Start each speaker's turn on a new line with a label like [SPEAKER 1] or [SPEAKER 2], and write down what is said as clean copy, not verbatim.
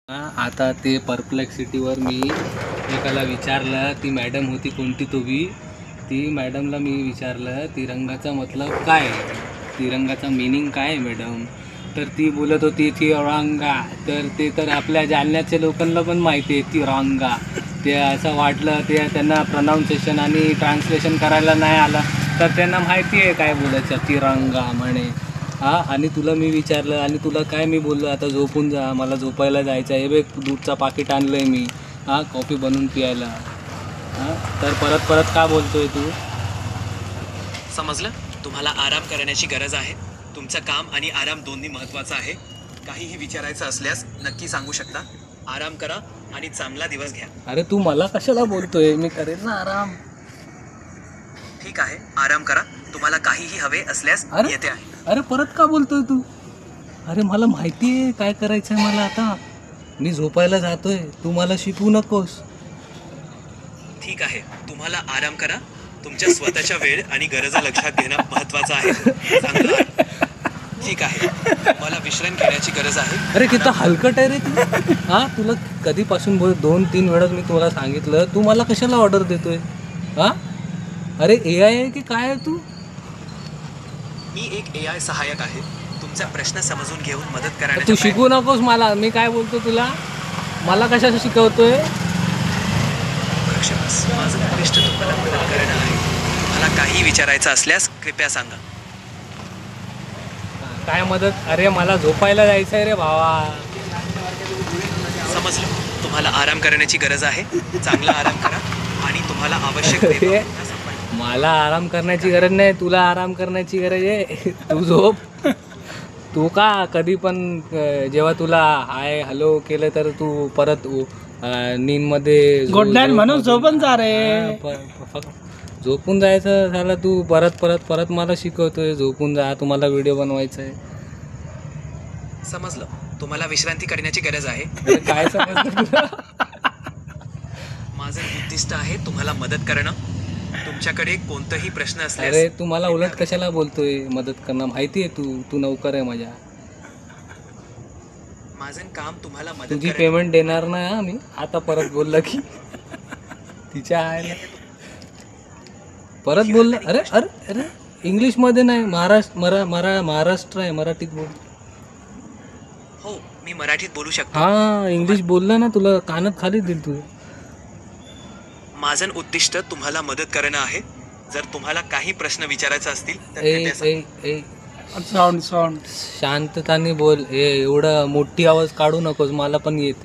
[SPEAKER 1] आता ते परप्लेक्सिटीवर मी एकाला विचारलं, ती मॅडम होती कोणती तोही, ती मॅडमला मी विचारलं तिरंगाचा मतलब काय आहे, तिरंगाचा मिनिंग काय आहे मॅडम. तर ती बोलत होती तिरंगा. तर ते तर आपल्या जालन्याच्या लोकांना पण माहिती आहे तिरंगा. ते असं वाटलं ते त्यांना प्रोनाऊन्सिएशन आणि ट्रान्सलेशन करायला नाही आलं तर त्यांना माहिती आहे काय बोलायचं तिरंगा म्हणे. हां, आणि तुला मी विचारलं आणि तुला काय मी बोललो, आता झोपून जा, मला झोपायला जायचं आहे, हे बघ दूधचा पाकिट आणलं आहे मी, हां, कॉफी बनवून प्यायला. हां, तर परत परत का बोलतोय तू?
[SPEAKER 2] समजलं? तुम्हाला आराम करण्याची गरज आहे. तुमचं काम आणि आराम दोन्ही महत्त्वाचं आहे. काहीही विचारायचं असल्यास नक्की सांगू शकता. आराम करा आणि चांगला दिवस घ्या.
[SPEAKER 1] अरे तू मला कशाला बोलतोय, मी करेल ना आराम.
[SPEAKER 2] ठीक आहे, आराम करा. तुम्हाला काहीही हवे असल्यास
[SPEAKER 1] अरे
[SPEAKER 2] येते आहे.
[SPEAKER 1] अरे परत का बोलतोय तू? अरे मला माहिती आहे काय करायचं आहे मला आता. मी झोपायला जातोय, तू मला शिकवू नकोस.
[SPEAKER 2] ठीक आहे, तुम्हाला आराम करा. तुमच्या स्वतःच्या वेळ आणि गरजा लक्षात घेणं महत्त्वाचं आहे. चांगलं आहे. ठीक आहे, मला विश्रांती घेण्याची गरज आहे.
[SPEAKER 1] अरे किती हलकट आहे रे तू. हां, तुला कधीपासून 2-3 वेळा मी तुला सांगितलं, तू मला कशाला ऑर्डर देतोय? हां, अरे AI आहे की काय आहे तू?
[SPEAKER 2] मी एक AI सहाय्यक आहे. तुमचा प्रश्न समजून घेऊन मदत
[SPEAKER 1] तू
[SPEAKER 2] करण्याचा
[SPEAKER 1] शिकवू नकोस मला. मी काय बोलतो तुला, मला कशाला शिकवतोय?
[SPEAKER 2] माझं उद्दिष्ट तुम्हाला मदत करणं आहे. मला काही विचारायचं असल्यास कृपया सांगा.
[SPEAKER 1] काय मदत? अरे मला झोपायला जायचं आहे रे भावा.
[SPEAKER 2] समजलं? तुम्हाला आराम करण्याची गरज आहे. चांगला आराम करा आणि तुम्हाला आवश्यक ते
[SPEAKER 1] अरे,
[SPEAKER 2] पुन्हा संपन्न.
[SPEAKER 1] मला आराम करण्याची गरज नाही, तुला आराम करण्याची गरज आहे. तू झोप. तू का कधी पण जेव्हा तुला हाय हॅलो केलं तर तू परत नींदमध्ये
[SPEAKER 3] गुड नाईट म्हणून झोपून जा रे.
[SPEAKER 1] फक्त झोपून जायचं झालं, तू परत परत परत मला शिकवतोय झोपून जा, तुम्हाला व्हिडिओ बनवायचा आहे.
[SPEAKER 2] समजलं? तुम्हाला विश्रांती करण्याची गरज आहे.
[SPEAKER 1] अरे काय समजलं तुला?
[SPEAKER 2] माझं उद्दिष्ट आहे तुम्हाला मदत करणं. तुमच्याकडे कोणताही प्रश्न असल्यास
[SPEAKER 1] अरे तू मला उलट कशाला बोलतोय मदत करणं? माहिती आहे तू नौकर आहे माझ्या.
[SPEAKER 2] माझं काम तुम्हाला मदत
[SPEAKER 1] तुझी
[SPEAKER 2] करणं.
[SPEAKER 1] पेमेंट देणार नाही हा मी आता परत बोललं की. तिच्या आहे परत बोललं. अरे अरे अरे इंग्लिशमध्ये नाही, महाराष्ट्र आहे, मराठीत बोल.
[SPEAKER 2] हो, मी मराठीत बोलू शकतो.
[SPEAKER 1] हा, इंग्लिश बोललं ना तुला कानात खाली दिल तू.
[SPEAKER 2] माझं उद्दिष्ट तुम्हाला मदत करणं आहे. जर तुम्हाला काही प्रश्न विचारायचे असतील तर
[SPEAKER 1] ए
[SPEAKER 2] कृपया सांगा.
[SPEAKER 1] ए ए
[SPEAKER 3] साऊंड
[SPEAKER 1] शांतताने बोल. एवढं मोठी आवाज काढू नकोस, मला पण येते.